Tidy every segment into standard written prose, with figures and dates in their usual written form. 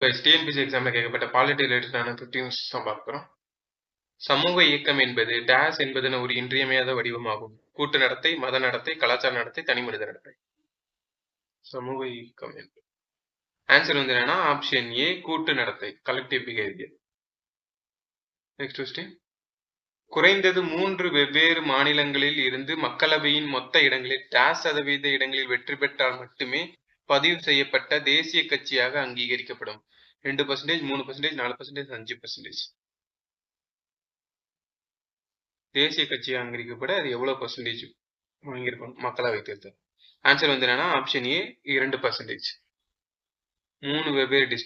இப்போ டிஎன்பிஎஸ்சி எக்ஸாம்ல கேட்கப்பட்ட பாலிட்டி ரிலேட்டடான 15 கொஸ்டின்ஸ் பார்க்கிறோம். சமூக இயக்கம் என்பது டேஸ் என்பதன் ஒரு இன்றியமையாத வடிவமாகும். கூட்டு நடத்தை, மத நடத்தை, கலாச்சார நடத்தை, தனி மனித நடத்தை. சமூக இயக்கம் என்பது ஆன்சர் வந்து என்னன்னா ஆப்ஷன் ஏ கூட்டு நடத்தை, கலெக்டிவ் பிஹேவியர். Next question. குறைந்தது 3 வெவ்வேறு மாநிலங்களில் இருந்து மக்களவையின் மொத்த இடங்களில் டேஸ் சதவீத இடங்களில் வெற்றி பெற்றால் மட்டுமே பதிவு செய்யப்பட்ட தேசிய கட்சியாக அங்கீகரிக்கப்படும். 2%, 3%, 4%, 5%. தேசிய கட்சியாக அங்கீகரிக்கப்பட அது எவ்வளவு பர்சன்டேஜ் வாங்கியிருக்கணும் மக்களவை தேர்தல்? ஆன்சர் வந்து என்னன்னா ஆப்ஷன் ஏ 2%. 3 வெவ்வேறு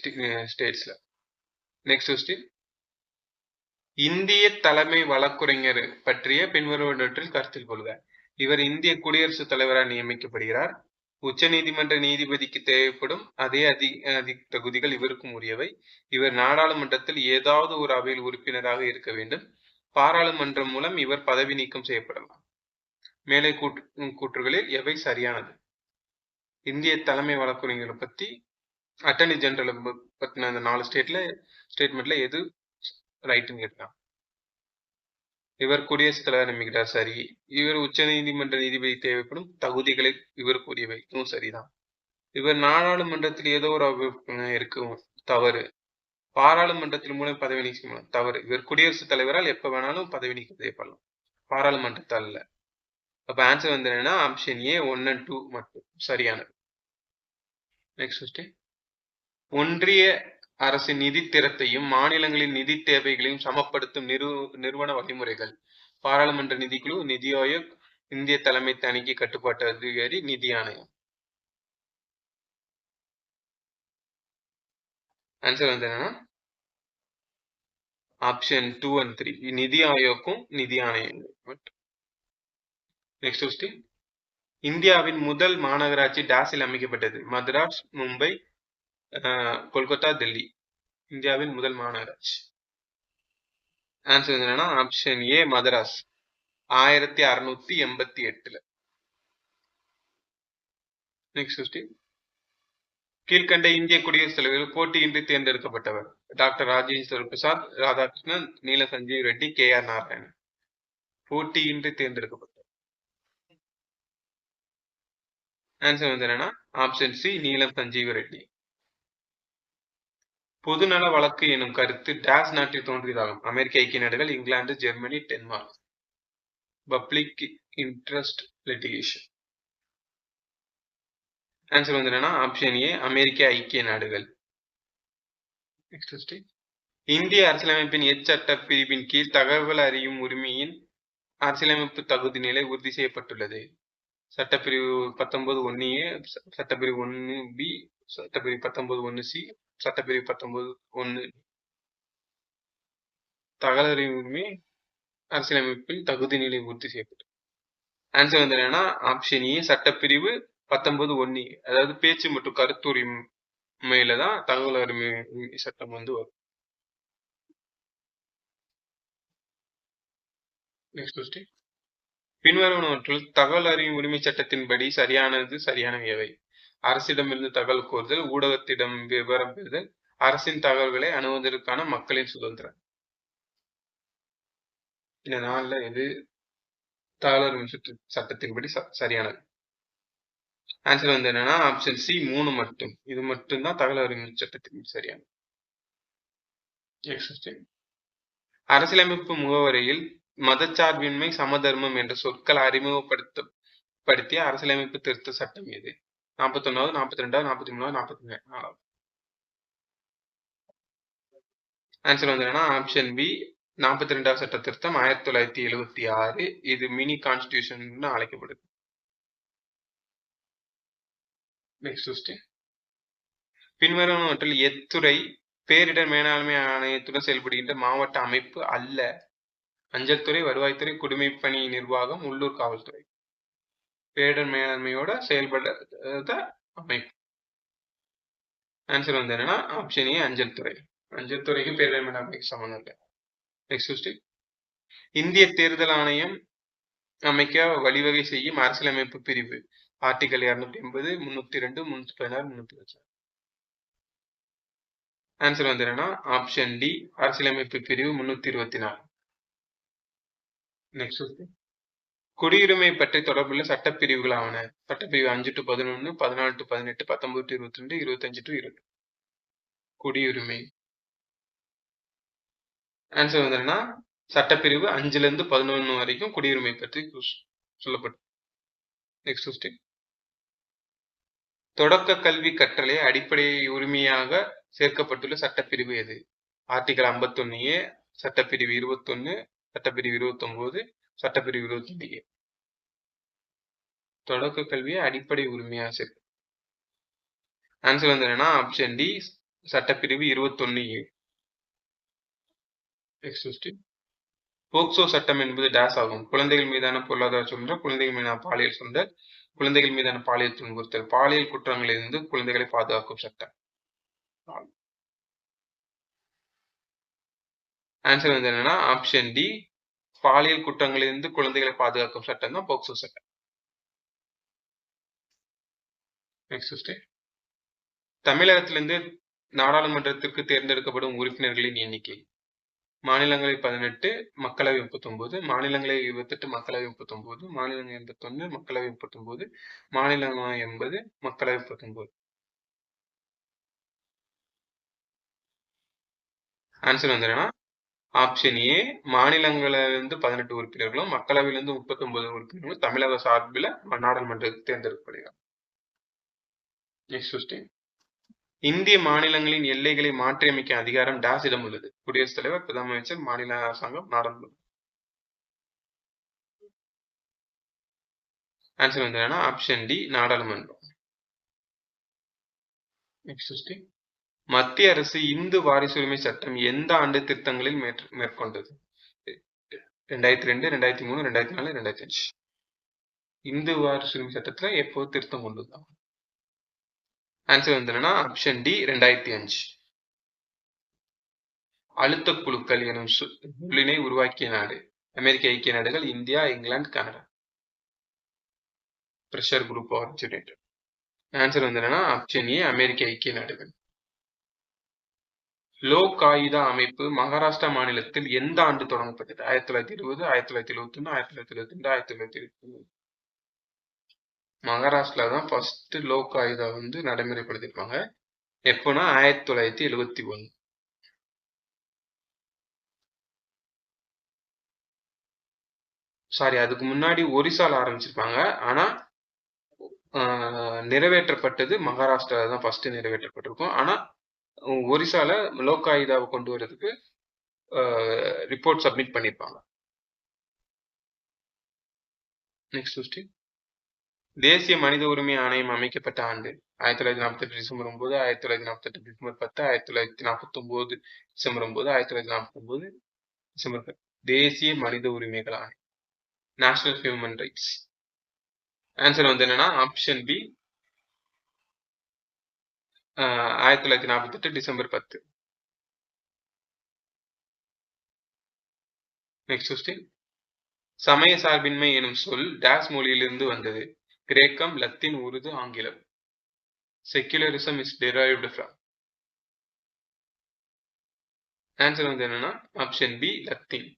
ஸ்டேட்ஸ்ல. Next question. இந்திய தலைமை வழக்குரைஞர் பற்றிய பின்வருவனவற்றில் கருத்தில் கொள்க. இவர் இந்திய குடியரசுத் தலைவரால் நியமிக்கப்படுகிறார். உச்ச நீதிமன்ற நீதிபதிக்கு தேவைப்படும் அதே தகுதிகள் இவருக்கும் உரியவை. இவர் நாடாளுமன்றத்தில் ஏதாவது ஒரு அவையில் உறுப்பினராக இருக்க வேண்டும். பாராளுமன்றம் மூலம் இவர் பதவி நீக்கம் செய்யப்படலாம். மேலே கூற்றுகளில் எவை சரியானது? இந்திய தலைமை வழக்குரைஞரை பத்தி அட்டர்னி ஜெனரல் பத்தின அந்த 4 ஸ்டேட்மெண்ட்ல எது ரைட்டுன்னு கேட்கலாம். இவர் குடியரசுத் தலைவர் நியமிக்கிறார், சரி. இவர் உச்ச நீதிமன்ற நீதிபதி தேவைப்படும் தகுதிகளை இவருக்கு உரியவை, இதுவும் சரிதான். இவர் நாடாளுமன்றத்தில் ஏதோ ஒரு இருக்கும், தவறு. பாராளுமன்றத்தின் மூலம் பதவி நீக்கம், தவறு. இவர் குடியரசுத் தலைவரால் எப்ப வேணாலும் பதவி நீக்கம் செய்யப்படலாம், பாராளுமன்றத்தால் இல்ல. அப்ப ஆன்சர் வந்து என்னன்னா ஆப்ஷன் ஏ 1 and 2 மட்டும் சரியானது. Next question. ஒன்றிய அரசின் நிதி திறத்தையும் மாநிலங்களின் நிதி தேவைகளையும் சமப்படுத்தும் நிறுவன வழிமுறைகள். பாராளுமன்ற நிதிக்குழு, நிதி ஆயோக், இந்திய தலைமை தணிக்கை கட்டுப்பாட்டு அதிகாரி, நிதி ஆணையம். ஆன்சர் வந்து என்னன்னா ஆப்ஷன் 2 and 3, நிதி ஆயோக்கும் நிதி ஆணையம். Next question. இந்தியாவின் முதல் மாநகராட்சி டாஸில் அமைக்கப்பட்டது. மദ്രാஸ், மும்பை, கொல்கத்தா, டெல்லி. இந்தியாவின் முதல் மாநகராட்சி. ஆன்சர் என்னன்னா ஆப்ஷன் ஏ மദ്രാஸ், 1688. Next question. கீழ்கண்ட இந்திய குடியரசுத் தலைவர்கள் போட்டியின்றி தேர்ந்தெடுக்கப்பட்டவர். டாக்டர் ராஜேந்திர பிரசாத், ராதாகிருஷ்ணன், நீல சஞ்சீவ் ரெட்டி, KR நாராயணன். போட்டியின்றி தேர்ந்தெடுக்கப்பட்டவர். ஆன்சர் வந்து என்னன்னா ஆப்ஷன் சி நீலம் சஞ்சீவ ரெட்டி. பொதுநல வழக்கு எனும் கருத்து டாஸ் நாட்டில் தோன்றியதாகும். அமெரிக்க ஐக்கிய நாடுகள், England, Germany, Denmark. Public interest litigation. Answer வந்து என்னன்னா ஆப்ஷன் ஏ அமெரிக்க ஐக்கிய நாடுகள். இந்திய அரசியலமைப்பின் எச்சட்ட பிரிவின் கீழ் தகவல் அறியும் உரிமையின் அரசியலமைப்பு தகுதி நிலை உறுதி செய்யப்பட்டுள்ளது. சட்டப்பிரிவு 19(1)A, சட்டப்பிரிவு 1B, சட்டப்பிரிவு 19(1)C, சட்டப்பிரிவு 19(1). தகவல் அறியும் உரிமை அரசியலமைப்பில் தகுதி நிலை உறுதி செய்யப்பட்டது. ஆன்சர் வந்து என்னன்னா ஆப்ஷன் ஏ சட்டப்பிரிவு 19(1)A, அதாவது பேச்சு மற்றும் கருத்துரிமையில தான் தகவல் அறியும் சட்டம் வந்து வரும். Next question. பின்வருவனவற்றுள் தகவல் அறியும் உரிமை சட்டத்தின்படி சரியானவை எவை? அரசிடமிருந்து தகவல் கோருதல், ஊடகத்திடம் விவரம் பெறுதல், அரசின் தகவல்களை அணுகுவதற்கான மக்களின் சுதந்திரம். இந்த 4ல எது தகவல் அறியும் சட்டத்தின்படி சரியானது? ஆன்சர் வந்து என்னன்னா ஆப்ஷன் சி 3 மட்டும். இது மட்டும்தான் தகவல் அறியும் சட்டத்தின்படி சரியானது. அரசியலமைப்பு முகவரையில் மதச்சார்பின்மை, சமதர்மம் என்ற சொற்கள் அறிமுகப்படுத்திய அரசியலமைப்பு திருத்த சட்டம் எது? 41வது, 42வது, 43வது, 44வது. ஆன்சர் வந்து என்னன்னா ஆப்ஷன் பி 42வது சட்ட திருத்தம் 1976. இது மினி கான்ஸ்டிடியூஷன் அழைக்கப்படுது. Next question. பின்வருவனவற்றில் எத்துறை பேரிடர் மேலாண்மை ஆணையத்துடன் செயல்படுகின்ற மாவட்ட அமைப்பு அல்ல? அஞ்சல் துறை, வருவாய்த்துறை, குடிமைப்பணி நிர்வாகம், உள்ளூர் காவல்துறை. பேரிடர் மேலாண்மையோட செயல்பட அமைப்பு. ஆன்சர் வந்து என்னன்னா ஆப்ஷன் ஏ அஞ்சல் துறை. அஞ்சல் துறைக்கு பேரிடர் மேலாண்மைக்கு சம்பந்தம் இல்லை. Next question. இந்திய தேர்தல் ஆணையம் அமைக்க வழிவகை செய்யும் அரசியலமைப்பு பிரிவு. ஆர்டிகல் 280, 302, 316, 316. ஆன்சர் வந்து என்னன்னா ஆப்ஷன் டி அரசியலமைப்பு பிரிவு 324. நெக்ஸ்ட் குடியுரிமை பற்றி தொடர்புள்ள சட்டப்பிரிவுகளாவன. சட்டப்பிரிவு 5 to 11, 14 to 18, 19 to 22, 25 to 20. குடியுரிமை ஆன்சர் வந்து என்னன்னா சட்டப்பிரிவு 5ல இருந்து 11 வரைக்கும் குடியுரிமை பற்றி சொல்லப்படும். நெக்ஸ்ட் கொஸ்டின் தொடக்க கல்வி கற்றலை அடிப்படை உரிமையாக சேர்க்கப்பட்டுள்ள சட்டப்பிரிவு எது? ஆர்டிகல் 51A, சட்டப்பிரிவு 21, சட்டப்பிரிவு 29, சட்டப்பிரிவு 21A. தொடக்க கல்வியை அடிப்படை உரிமையாக சேர்க்க. ஆன்சர் வந்து என்னன்னா ஆப்ஷன் டி சட்டப்பிரிவு 21A. நெக்ஸ்ட் கொஸ்டின் போக்சோ சட்டம் என்பது டேஸ் ஆகும். குழந்தைகள் மீதான பொருளாதார சுரண்டல், குழந்தைகள் மீதான பாலியல் சுரண்டல், குழந்தைகள் மீதான பாலியல் துன்புறுத்தல், பாலியல் குற்றங்களிலிருந்து குழந்தைகளை பாதுகாக்கும் சட்டம். ஆன்சர் வந்து என்னன்னா ஆப்ஷன் டி பாலியல் குற்றங்களிலிருந்து குழந்தைகளை பாதுகாக்கும் சட்டம் தான் போக்சோ சட்டம். நெக்ஸ்ட் கொஸ்டின் தமிழகத்திலிருந்து நாடாளுமன்றத்திற்கு தேர்ந்தெடுக்கப்படும் உறுப்பினர்களின் எண்ணிக்கை. மாநிலங்களவை 18, மக்களவை 39, மாநிலங்களவை 28, மக்களவை 39, மாநிலங்களவை 81, மக்களவை 39, மாநிலங்களவை 80, மக்களவை 19. ஆன்சர் வந்து என்னன்னா ஆப்ஷன் ஏ மாநிலங்களிலிருந்து 18 உறுப்பினர்களும் மக்களவையிலிருந்து 39 உறுப்பினர்களும் தமிழக சார்பில் நாடாளுமன்றத்தில் தேர்ந்தெடுக்கப்படுகிறார். நெக்ஸ்ட் கொஸ்டின் இந்திய மாநிலங்களின் எல்லைகளை மாற்றியமைக்க அதிகாரம் டேஸிடம் உள்ளது. குடியரசுத் தலைவர், பிரதம அமைச்சர், மாநில அரசாங்கம், நாடாளுமன்றம். ஆன்சர் வந்து என்னன்னா ஆப்ஷன் டி நாடாளுமன்றம். நெக்ஸ்ட் கொஸ்டின் மத்திய அரசு இந்து வாரிசுரிமை சட்டம் எந்த ஆண்டு திருத்தங்களில் மேற்கொண்டது? 2002, 2003, 2004, 2005. இந்து வாரிசுரிமை சட்டத்துல எப்போ திருத்தம் கொண்டது? ஆன்சர் வந்து என்னன்னா ஆப்ஷன் டி 2005. அழுத்த குழுக்கள் எனும் சொல்லினை உருவாக்கிய நாடு. அமெரிக்க ஐக்கிய நாடுகள், India, England, Canada. Pressure group originator. Answer வந்து என்னன்னா ஆப்ஷன் ஏ அமெரிக்க ஐக்கிய நாடுகள். லோக் காயிதா அமைப்பு மகாராஷ்டிரா மாநிலத்தில் எந்த ஆண்டு தொடங்கப்பட்டது? 1920, 1971, 1972, 1923. மகாராஷ்டிரா தான் ஃபர்ஸ்ட் லோக் காயிதா வந்து நடைமுறைப்படுத்திருப்பாங்க. எப்போனா 1971. சாரி, அதுக்கு முன்னாடி ஒரிசால ஆரம்பிச்சிருப்பாங்க. ஆனா நிறைவேற்றப்பட்டது மகாராஷ்டிரா தான் ஃபர்ஸ்ட் நிறைவேற்றப்பட்டிருக்கும். ஆனா ஒரிசால லோக் காயிதாவை கொண்டு வரதுக்கு ரிப்போர்ட் சப்மிட் பண்ணிருப்பாங்க. நெக்ஸ்ட் கொஸ்டின் தேசிய மனித உரிமை ஆணையம் அமைக்கப்பட்ட ஆண்டு. 1948 டிசம்பர் 9, 1948 டிசம்பர் 10, 1949 டிசம்பர் 9, 1949 டிசம்பர் 10. தேசிய மனித உரிமைகள் ஆணையம், நேஷனல் ஹியூமன் ரைட்ஸ். ஆன்சர் வந்து என்னன்னா option B 1948 December 10. Next question சமய சார்பின்மை எனும் சொல் டேஸ் மொழியிலிருந்து வந்தது. கிரேக்கம், லத்தீன், உருது, ஆங்கிலம். Secularism is derived from. Answer வந்து என்னன்னா ஆப்ஷன் பி லத்தீன்.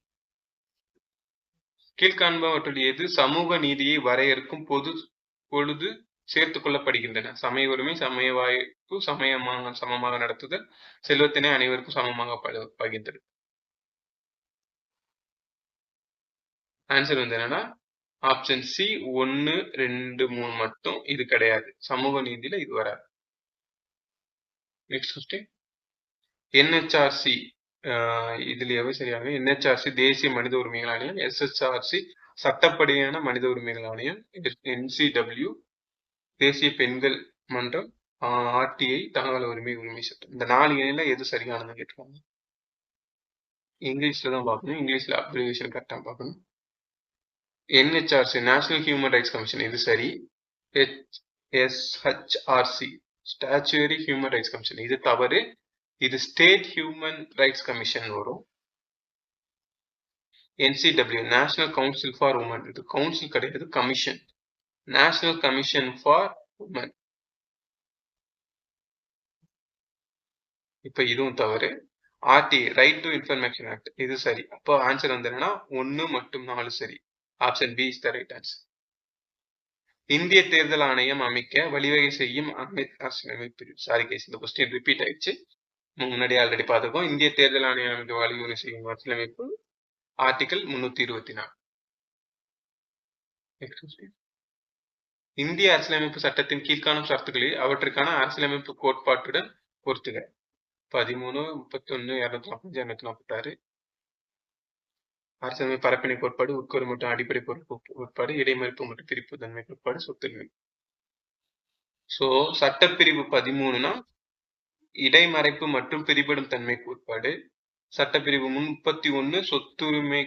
கீழ்காண்பவற்றுள் எது சமூக நீதியை வரையறுக்கும் பொழுது சேர்த்துக் கொள்ளப்படுகின்றன? சமய உரிமை, சமய வாய்ப்பு, சமமாக நடத்துதல், செல்வத்தினை அனைவருக்கும் சமமாக பகிர்ந்தது. ஆன்சர் வந்து என்னன்னா ஆப்ஷன் சி 1, 2, 3 மட்டும். இது கிடையாது, சமூக நீதியில இது வராது. நெக்ஸ்ட் கொஸ்டின் என்ஹெச்ஆர்சி இதுல எவை சரியாக? என்ஹெச்ஆர்சி தேசிய மனித உரிமைகள் ஆணையம், எஸ்ஹெச்ஆர்சி சட்டப்படியான மனித உரிமைகள் ஆணையம், என்சிடபிள்யூ தேசிய பெண்கள் மன்றம், ஆர்டிஐ தகவல் உரிமை சட்டம். இந்த 4 இணையில எது சரியானதுன்னு கேட்டுருக்காங்க. இங்கிலீஷ்ல தான் பார்க்கணும், இங்கிலீஷ்ல அப்ரிவேஷன் கரெக்டா பார்க்கணும். NHRC national human rights commission, இது சரி. SHRC statutory human rights commission, இது தவறு. இது ஸ்டேட் ஹியூமன் ரைட்ஸ் கமிஷன் வரும். NCW national council for women, இது கவுன்சில் கிடையாது, commission. National commission for women. இப்ப இதுவும் தவறு. RTI right to information act இது சரி. அப்போ ஆன்சர் வந்து என்னன்னா 1 மற்றும் 4 சரி. Option B is the right answer. இந்திய தேர்தல் ஆணையம் அமைக்க வழிவகை செய்யும் அரசியலமைப்பு பிரிவு. சாரி கேஸ், இந்த கொஸ்டின் ரிப்பீட் ஆயிடுச்சு. முன்னாடி ஆல்ரெடி பார்த்துருக்கோம். இந்திய தேர்தல் ஆணையம் அமைக்க வழிவகை செய்யும் அரசியலமைப்பு ஆர்டிகல் 324. இந்திய அரசியலமைப்பு சட்டத்தின் கீழ்காணும் ஷரத்துகளில் அவற்றுக்கான அரசியலமைப்பு கோட்பாட்டுடன் பொருத்துக. 13, 31, 245, 246. அரசியலமைப்பு பரப்பினை கோட்பாடு, உட்கூறு மற்றும் அடிப்படை பொறுப்பு கோட்பாடு, இடைமறிப்பு மற்றும் பிரிப்பு தன்மை கோட்பாடு, சொத்துரிமை. சோ சட்டப்பிரிவு 13னா இடைமறைப்பு மற்றும் பிரிபடும் தன்மை கோட்பாடு. சட்டப்பிரிவு 31 சொத்துரிமை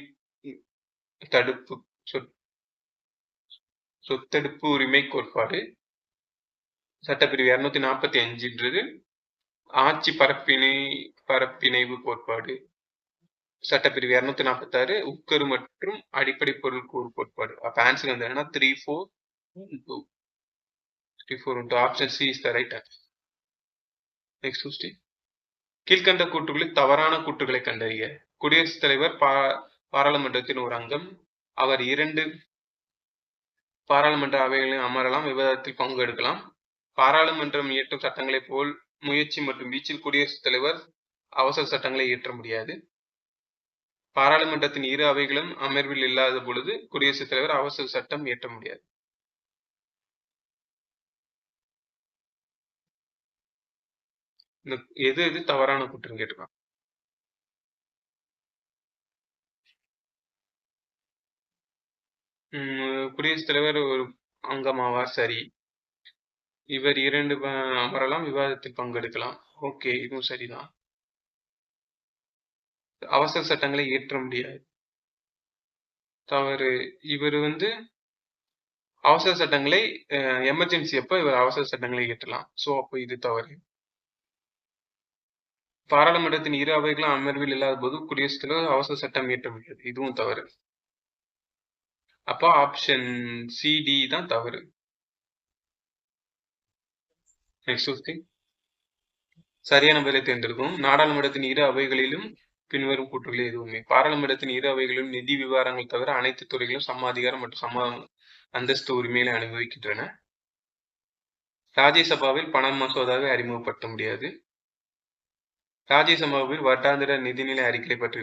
தடுப்பு சொத்தெடுப்பு உரிமை கோட்பாடு. சட்டப்பிரிவு 245ன்றது ஆட்சி பரப்பிணைவு கோட்பாடு. சட்டப்பிரிவு 246 உட்கரு மற்றும் அடிப்படை பொருள் கூறு கோட்பாடு. அப்ப ஆன்சர் வந்து என்னன்னா 3, 4, 2. 3, 4 into option C is the right answer. Next question. கீழ்கண்ட கூற்றுகளில் தவறான கூற்றுகளை கண்டறிய. குடியரசுத் தலைவர் பாராளுமன்றத்தின் ஒரு அங்கம். அவர் 2 பாராளுமன்ற அவைகளில் அமரலாம், விவாதத்தில் பங்கெடுக்கலாம். பாராளுமன்றம் இயற்றும் சட்டங்களை போல் முயற்சி மற்றும் வீச்சில் குடியரசுத் தலைவர் அவசர சட்டங்களை இயற்ற முடியாது. பாராளுமன்றத்தின் இரு அவைகளும் அமர்வில் இல்லாத பொழுது குடியரசுத் தலைவர் அவசர சட்டம் இயற்ற முடியாது. எது எது தவறான கூற்றுன்னு கேட்டுக்கலாம். குடியரசுத் தலைவர் ஒரு அங்கமாவார் சரி. இவர் 2 அமரலாம், விவாதத்தில் பங்கெடுக்கலாம். ஓகே, இதுவும் சரிதான். அவசர சட்டங்களை இயற்ற முடியாது தவறு. இவர் வந்து அவசர சட்டங்களை எமர்ஜென்சி அப்ப இவர் அவசர சட்டங்களை இயற்றலாம். சோ அப்போ இது தவறு. பாராளுமன்றத்தின் இரு அவைகளும் அமர்வில் இல்லாத போது குடியரசுத் தலைவர் அவசர சட்டம் இயற்ற முடியாது. இதுவும் தவறு. அப்போ ஆப்ஷன் சிடி தான் தவறு. நெக்ஸ்ட் சரியான பதிலை தேர்ந்தெடுக்கும். நாடாளுமன்றத்தின் இரு அவைகளிலும் பின்வரும் கூற்றுகளே எதுவுமே. பாராளுமன்றத்தின் இரு அவைகளிலும் நிதி விவகாரங்கள் தவிர அனைத்து துறைகளும் சம அதிகாரம் மற்றும் சம அந்தஸ்து உரிமைகளை அனுபவிக்கின்றன. ராஜ்யசபாவில் பண மசோதாவை அறிமுகப்படுத்த முடியாது. ராஜ்யசபாவில் வருடாந்திர நிதிநிலை அறிக்கை பற்றி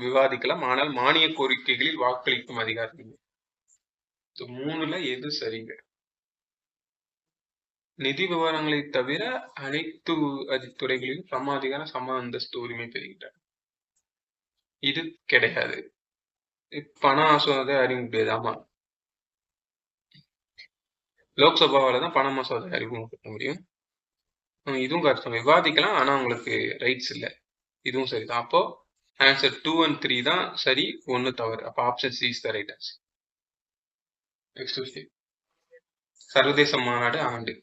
விவாதிக்கலாம், ஆனால் மானிய கோரிக்கைகளில் வாக்களிக்கும் அதிகாரம் இல்லை. 3ல எது சரிங்க? நிதி விவகாரங்களை தவிர அனைத்து துறைகளிலும் சம அதிகாரம் சம அந்தஸ்து உரிமை பெறுகின்றன. இது கிடையாது. பண மசோதாவை அறிவிக்க முடியாது. ஆமா, லோக்சபாவால தான் பண மசோதாவை அறிமுகப்படுத்த முடியும். இதுவும் கரெக்ட், விவாதிக்கலாம், ஆனா உங்களுக்கு ரைட்ஸ் இல்லை. இதுவும் சரிதான். அப்போ ஆன்சர் 2 and 3 தான் சரி, 1 தவறு. அப்போ option C is the right answer. Next விஷயம், சர்வதேச மாநாடு ஆண்டு.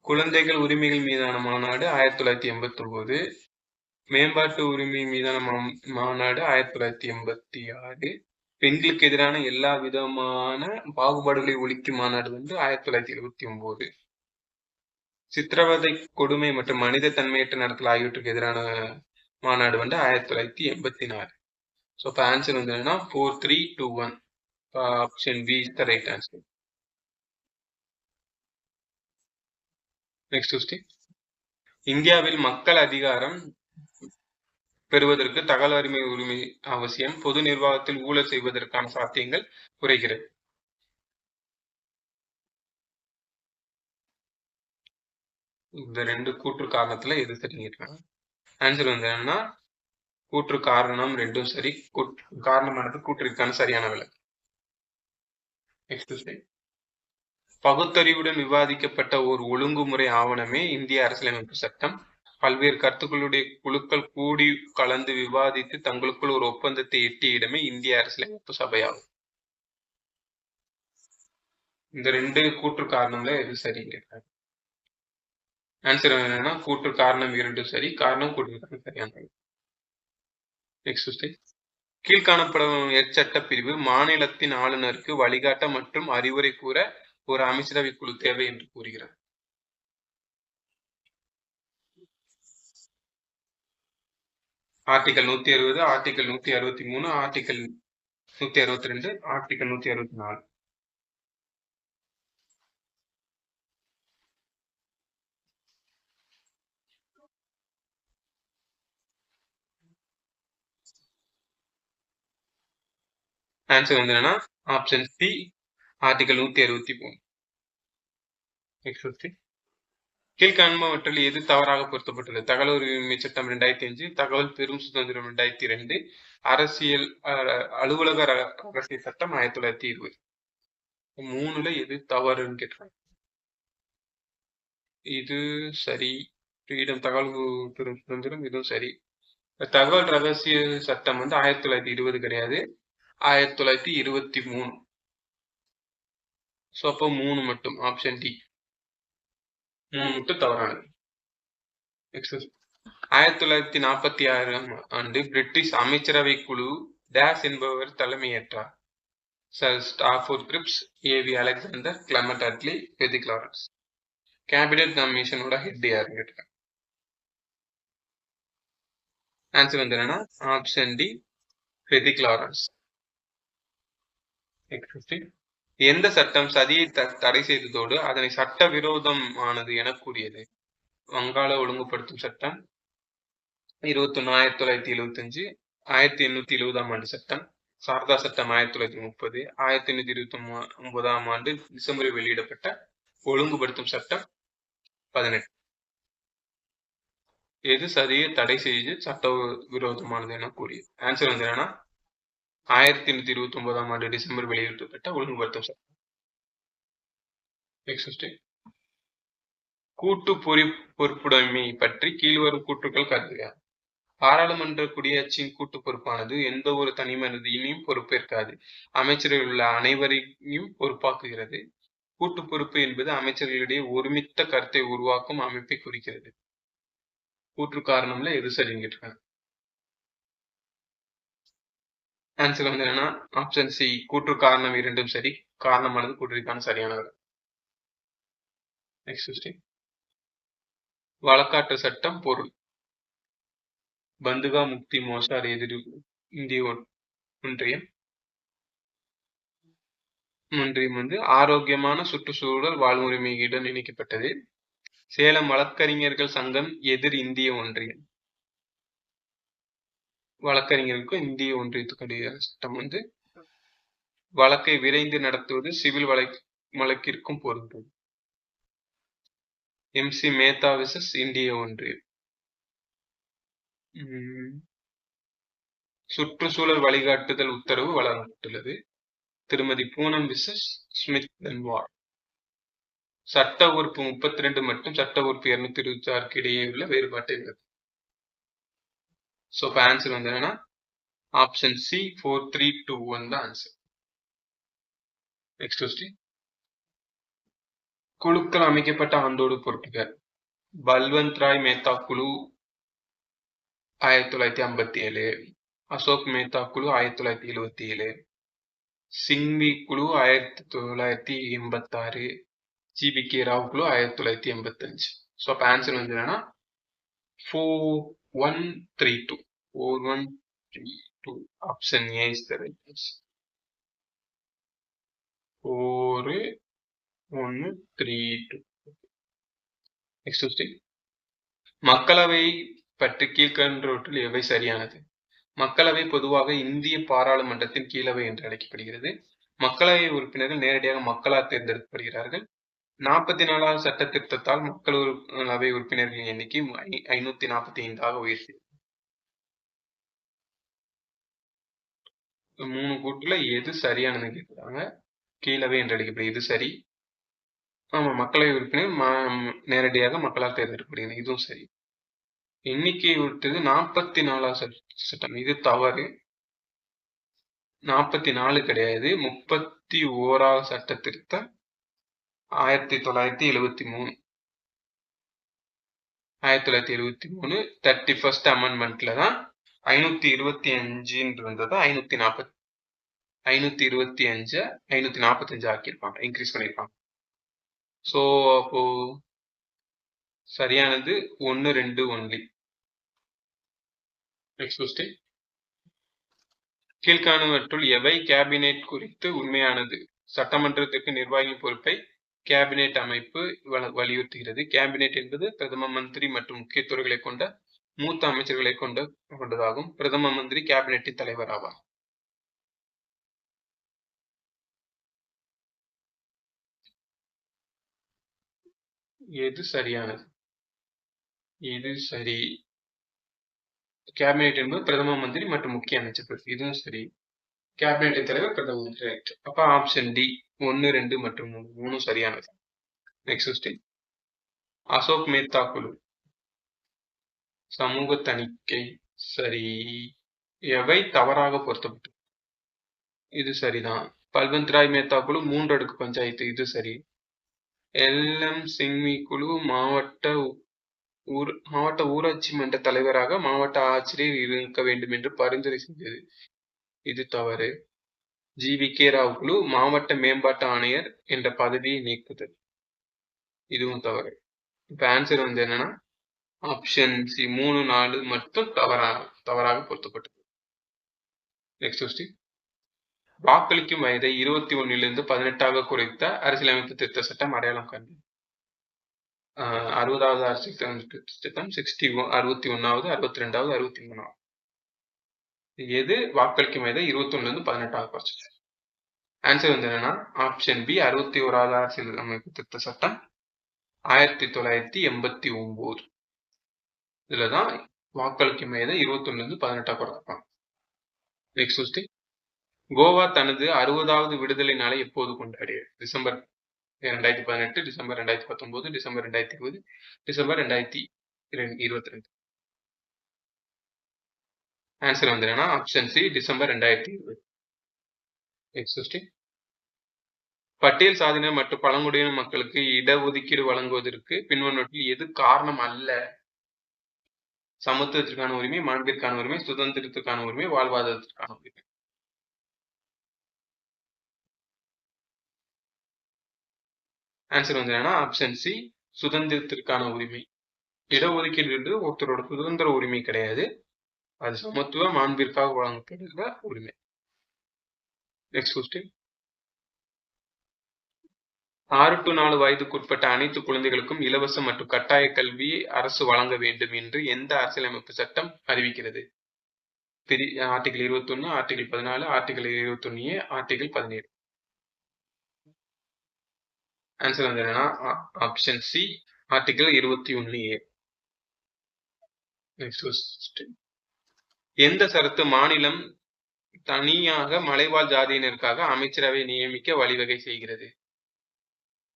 குழந்தைகள் உரிமைகள் மீதான மாநாடு 1989. மேம்பாட்டு உரிமை மீதான மாநாடு 1986. பெண்களுக்கு எதிரான எல்லா விதமான பாகுபாடுகளை ஒழிக்கும் மாநாடு வந்து 1979. சித்திரவதை, கொடுமை மற்றும் மனித தன்மையற்ற நடத்தல் ஆகியவற்றுக்கு எதிரான மாநாடு வந்து 1984. ஸோ இப்போ ஆன்சர் வந்து என்னன்னா 4, 3, 2, 1. Option B is the right answer. Next question. இந்தியாவில் மக்கள் அதிகாரம் பெறுவதற்கு தகவல் உரிமை அவசியம். பொது நிர்வாகத்தில் ஊழல் செய்வதற்கான சாத்தியங்கள் குறைகிறது. இந்த 2 கூற்று காரணத்துல எது சரிங்க? ஆன்சர் வந்து என்னன்னா கூற்று காரணம் 2ம் சரி. காரணமானது கூற்றிற்கான சரியான விளக்கம். நெக்ஸ்ட் பகுத்தறிவுடன் விவாதிக்கப்பட்ட ஒரு ஒழுங்குமுறை ஆவணமே இந்திய அரசியலமைப்பு சட்டம். பல்வேறு கருத்துக்களுடைய குழுக்கள் கூடி கலந்து விவாதித்து தங்களுக்குள் ஒரு ஒப்பந்தத்தை எட்டிய இடமே இந்திய அரசியலமைப்பு சபையாகும். இந்த 2 கூற்று காரணம்ல எது சரிங்க? ஆன்சர் என்னன்னா கூற்று காரணம் 2ம் சரி, காரணம் கூற்றுக்கான சரியான. நெக்ஸ்ட் கீழ்காணப்படும் எச்சட்ட பிரிவு மாநிலத்தின் ஆளுநருக்கு வழிகாட்ட மற்றும் அறிவுரை கூற ஒரு அமைச்சரவை குழு தேவை என்று கூறுகிறார்? Article 160, article 163, article 162, article 164. Answer வந்து என்னன்னா ஆப்ஷன் சி, ஆர்டிகல் 163. நெக்ஸ்ட் கீழ்காண்பவற்றில் எது தவறாக பொருத்தப்பட்டுள்ளது? தகவல் உரிமை சட்டம் 2005, தகவல் பெரும் சுதந்திரம் 2002, அரசியல் அலுவலக ரகசிய சட்டம் 1920. 3ல எது தவறுன்னு கேட்டாங்க. இது சரி. ஃப்ரீடம், தகவல் பெரும் சுதந்திரம், இதுவும் சரி. தகவல் ரகசிய சட்டம் வந்து 1920 கிடையாது, 1923. ஸோ அப்போ 3 மட்டும், ஆப்ஷன் டி 3 மட்டும் தவறானது. நெக்ஸ்ட் 1946ஆம் ஆண்டு பிரிட்டிஷ் அமைச்சரவை குழு டேஸ் என்பவர் தலைமையேற்றார்? Sir Stafford Cripps, A V Alexander, Clement Attlee, Frederick Lawrence. Cabinet கமிஷனோட ஹெட் யாருன்னு கேட்டாங்க. ஆன்சர் வந்து என்னன்னா ஆப்ஷன் டி, ஃப்ரெட்ரிக் லாரன்ஸ். எந்த சட்டம் சதியை தடை செய்ததோடு அதனை சட்ட விரோதமானது என கூறியது? வங்காள ஒழுங்குபடுத்தும் சட்டம் 21, 1975, 1870ஆம் ஆண்டு சட்டம், சாரதா சட்டம் 1930, 1829ஆம் ஆண்டு டிசம்பரில் வெளியிடப்பட்ட ஒழுங்குபடுத்தும் சட்டம் 18. எது சதியை தடை செய்து சட்ட விரோதமானது என கூறியது? ஆன்சர் வந்து என்னன்னா 1829ஆம் ஆண்டு டிசம்பர் வெளியிடப்பட்ட ஒழுங்குபடுத்தும் சட்டம். நெக்ஸ்ட் கூட்டு பொறுப்புடைமை பற்றி கீழ்வரும் கூற்றுக்கள் கருதுக. பாராளுமன்ற குடியாட்சியின் கூட்டு பொறுப்பானது எந்த ஒரு தனி மனிதனையும் பொறுப்பேற்காது, அமைச்சரில் உள்ள அனைவரையும் பொறுப்பாக்குகிறது. கூட்டு பொறுப்பு என்பது அமைச்சர்களிடையே ஒருமித்த கருத்தை உருவாக்கும் அமைப்பை குறிக்கிறது. கூற்று காரணம்ல எது சரின்னு கேட்டிருக்காங்க. ஆன்சர் வந்து என்னன்னா ஆப்ஷன் சி, கூற்று காரணம் இரண்டும் சரி, காரணமானது கூற்றிற்கான சரியானது. நெக்ஸ்ட் வழக்காற்று சட்டம் பொருள். பந்துகா முக்தி மோர்ச்சார் எதிர் இந்திய ஒன்றியம் வந்து ஆரோக்கியமான சுற்றுச்சூழல் வாழ்வுரிமையுடன் இணைக்கப்பட்டது. சேலம் வழக்கறிஞர்கள் சங்கம் எதிர் இந்திய ஒன்றியம். வழக்கறிஞர்களுக்கும் இந்திய ஒன்றியத்துக்குடைய சட்டம் வந்து வழக்கை விரைந்து நடத்துவது சிவில் வழக்கிற்கும் பொருந்தும். MC மேத்தா விசஸ் இந்திய ஒன்றியம். சுற்றுச்சூழல் வழிகாட்டுதல் உத்தரவு வழங்கப்பட்டுள்ளது. திருமதி பூனம் விசஸ் ஸ்மித் பென்வார். சட்ட உறுப்பு 32 மற்றும் சட்ட உறுப்பு 226 இடையே உள்ள வேறுபாட்டை உள்ளது. ஸோ இப்போ ஆன்சர் வந்து என்னன்னா ஆப்ஷன் சி, 4321 தான் ஆன்சர். நெக்ஸ்ட் கொஸ்டின் குழுக்கள் அமைக்கப்பட்ட ஆண்டோடு பொறுத்துக. பல்வந்த் ராய் மேத்தா குழு 1957, அசோக் மேத்தா குழு 1977, சிங்வி குழு 1986, GBK ராவ் குழு 1985. ஸோ அப்போ ஆன்சர் வந்து என்னன்னா 4132. 4132. Option A is the right answer. 4132. Next question மக்களவை பற்றி கீழ்கண்டவற்றில் எவை சரியானது? மக்களவை பொதுவாக இந்திய பாராளுமன்றத்தின் கீழவை என்று அழைக்கப்படுகிறது. மக்களவை உறுப்பினர்கள் நேரடியாக மக்களால் தேர்ந்தெடுக்கப்படுகிறார்கள். 44வது சட்ட திருத்தத்தால் மக்களவை உறுப்பினர்களின் எண்ணிக்கை 545ஆக உயர்த்தியது. 3 கூட்டுல எது சரியானது கேட்கிறாங்க. கீழவை என்று அழைக்கப்படுகிறது, இது சரி. ஆமா, மக்களவை உறுப்பினர் நேரடியாக மக்களால் தேர்ந்தெடுக்கப்படுகிறது, இதுவும் சரி. எண்ணிக்கையை விட்டது 44வது சட்டம், இது தவறு. 44 கிடையாது, 31வது சட்ட திருத்தம் 1973. 1973 31st அமெண்ட்மெண்ட்ல தான் 525 இருந்தது 545 545 ஆக்கியிருப்பாங்க, இன்க்ரீஸ் பண்ணியிருப்பாங்க. ஸோ அப்போ சரியானது 1, 2 ஒன்லி. Next question. கீழ்காணுவற்றுள் எவை கேபினெட் குறித்து உண்மையானது? சட்டமன்றத்திற்கு நிர்வாகியின் பொறுப்பை கேபினெட் அமைப்பு வலியுறுத்துகிறது. கேபினெட் என்பது பிரதம மந்திரி மற்றும் முக்கிய துறைகளை கொண்ட மூத்த அமைச்சர்களை கொண்டதாகும். பிரதம மந்திரி கேபினெட்டின் தலைவர் ஆவார். எது சரியானது? இது சரி. கேபினெட் என்பது பிரதம மந்திரி மற்றும் முக்கிய அமைச்சர்கள். இதுவும் சரி. கேபினெட் தலைவர் பிரதம மந்திரி. ரைட். அப்ப ஆப்ஷன் டி 1, 2 மற்றும் 3 சரியானது. Next question. அசோக் மேத்தா குழு சமூக தணிக்கை சரி. எவை தவறாக பொருத்தப்பட்டது? இது சரிதான். பல்வந்த் ராய் மேத்தா குழு 3 அடுக்கு பஞ்சாயத்து. இது சரி. எல்.எம். சிங்வி குழு மாவட்ட ஊராட்சி மன்ற தலைவராக மாவட்ட ஆட்சியர் இருக்க வேண்டும் என்று பரிந்துரை செய்தது. இது தவறு. ஜி.வி.கே. ராவ் குழு மாவட்ட மேம்பாட்டு ஆணையர் என்ற பதவியை நீக்குதல். இதுவும் தவறு. இப்ப ஆன்சர் வந்து என்னன்னா ஆப்ஷன் சி 3, 4 மட்டும் தவறாக பொருத்தப்பட்டது. Next question. வாக்களிக்கும் வயதை 21 18 குறைத்த அரசியலமைப்பு திருத்த சட்டம் அடையாளம் கண்டு. 60வது அரசியலமைப்பு சட்டம், 61வது, 62வது, 63வது. எது வாக்களிக்கும் வயதை 21 18 குறைச்சது? ஆன்சர் வந்து என்னன்னா ஆப்ஷன் பி 61வது அரசியலமைப்பு திருத்த சட்டம் 1989. இதுலதான் வாக்களிக்கும் வயதை 21 18 குறைப்பாங்க. Next question. கோவா தனது 60வது விடுதலை நாளை எப்போது கொண்டாடியது? December 2018, December 2019, December 2020, December 2022. Answer வந்து என்னன்னா option C December 2020. Next question. பட்டியல் சாதியினர் மற்றும் பழங்குடியின மக்களுக்கு இடஒதுக்கீடு வழங்குவதற்கு பின்வருவனவற்றில் எது காரணம் அல்ல? சமத்துவத்திற்கான உரிமை, மாண்பிற்கான உரிமை, சுதந்திரத்திற்கான உரிமை, வாழ்வாதாரத்திற்கான உரிமை. ஆன்சர் வந்து என்னன்னா ஆப்ஷன் சி சுதந்திரத்திற்கான உரிமை. இடஒதுக்கீடு என்று ஒருத்தரோட சுதந்திர உரிமை கிடையாது. அது சமத்துவ மாண்பிற்காக வழங்கப்படுகிற உரிமை. Next question. 6 to 4 வயதுக்குட்பட்ட அனைத்து குழந்தைகளுக்கும் இலவச மற்றும் கட்டாய கல்வியை அரசு வழங்க வேண்டும் என்று எந்த அரசியலமைப்பு சட்டம் அறிவிக்கிறது? Article 21, article 14, article 21A, article 17. Answer வந்து என்னன்னா option C article 21A. Next question. எந்த சரத்து மாநிலம் தனியாக மலைவாழ் ஜாதியினருக்காக அமைச்சரவை நியமிக்க வழிவகை செய்கிறது?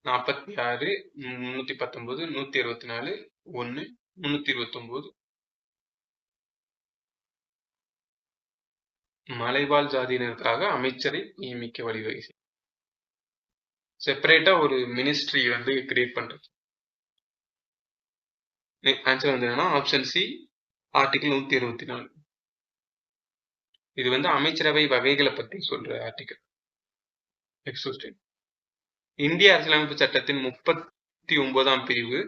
46, 319, 164, 1, 329. மலைவாழ் ஜாதியினருக்காக அமைச்சரை நியமிக்க வழிவகை செய்யும். செப்பரேட்டா ஒரு மினிஸ்ட்ரி வந்து கிரியேட் பண்றது. ஆன்சர் வந்து என்னன்னா ஆப்ஷன் சி ஆர்டிகல் 164. இது வந்து அமைச்சரவை வகைகளை பத்தி சொல்ற ஆர்டிகல். Next question. இந்திய அரசியலமைப்பு சட்டத்தின் 39ஆம் பிரிவு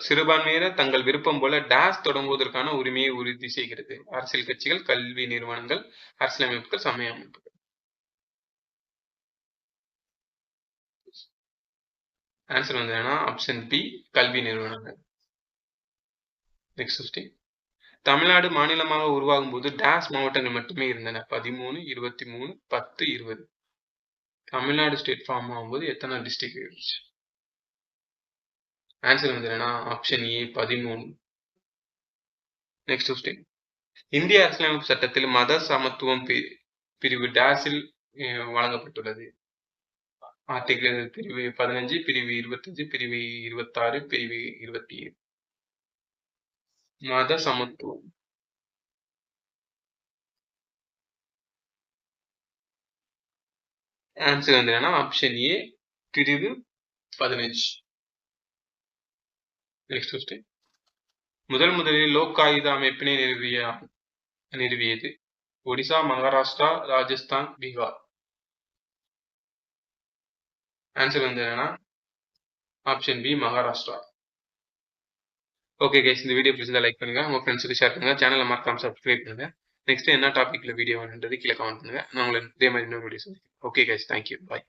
சிறுபான்மையினர் தங்கள் விருப்பம் போல டேஸ் தொடங்குவதற்கான உரிமையை உறுதி செய்கிறது. அரசியல் கட்சிகள், கல்வி நிறுவனங்கள், அரசியலமைப்புகள், சமய அமைப்புகள். ஆன்சர் வந்து என்னன்னா ஆப்ஷன் பி கல்வி நிறுவனங்கள். Next question. தமிழ்நாடு மாநிலமாக உருவாகும் போது டேஸ் மாவட்டங்கள் மட்டுமே இருந்தன? 13, 23, 10, 20. தமிழ்நாடு ஸ்டேட் ஃபார்ம் ஆகும்போது எத்தனை டிஸ்ட்ரிக்ட் இருந்துச்சு? ஆன்சர் வந்து என்னன்னா ஆப்ஷன் ஏ 13. Next question. இந்திய அரசியலமைப்பு சட்டத்தில் மத சமத்துவம் பிரிவு டேஸில் வழங்கப்பட்டுள்ளது? ஆர்டிகல் பிரிவு 15, பிரிவு 25, பிரிவு 26, பிரிவு 27. மத சமத்துவம். ஆன்சர் வந்து என்னன்னா ஆப்ஷன் ஏ பிரிவு 15. Next question. முதலில் லோக் ஆயுத அமைப்பினை நிறுவியது? ஒடிசா, மகாராஷ்டிரா, ராஜஸ்தான், பீகார். ஆன்சர் வந்து என்னன்னா option B Maharashtra. Okay guys, இந்த வீடியோ பிடிச்சிருந்தா லைக் பண்ணுங்க, உங்க ஃப்ரெண்ட்ஸுக்கு ஷேர் பண்ணுங்க, சேனலை மறக்காம சப்ஸ்கிரைப் பண்ணுங்க. நெக்ஸ்ட் என்ன டாபிக்ல வீடியோ வேணுன்றது கீழே கமெண்ட் பண்ணுங்க. நான் உங்களை இதே மாதிரி இன்னொரு வீடியோ சந்திக்கிறேன். ஓகே கைஸ், தேங்க்யூ, பாய்.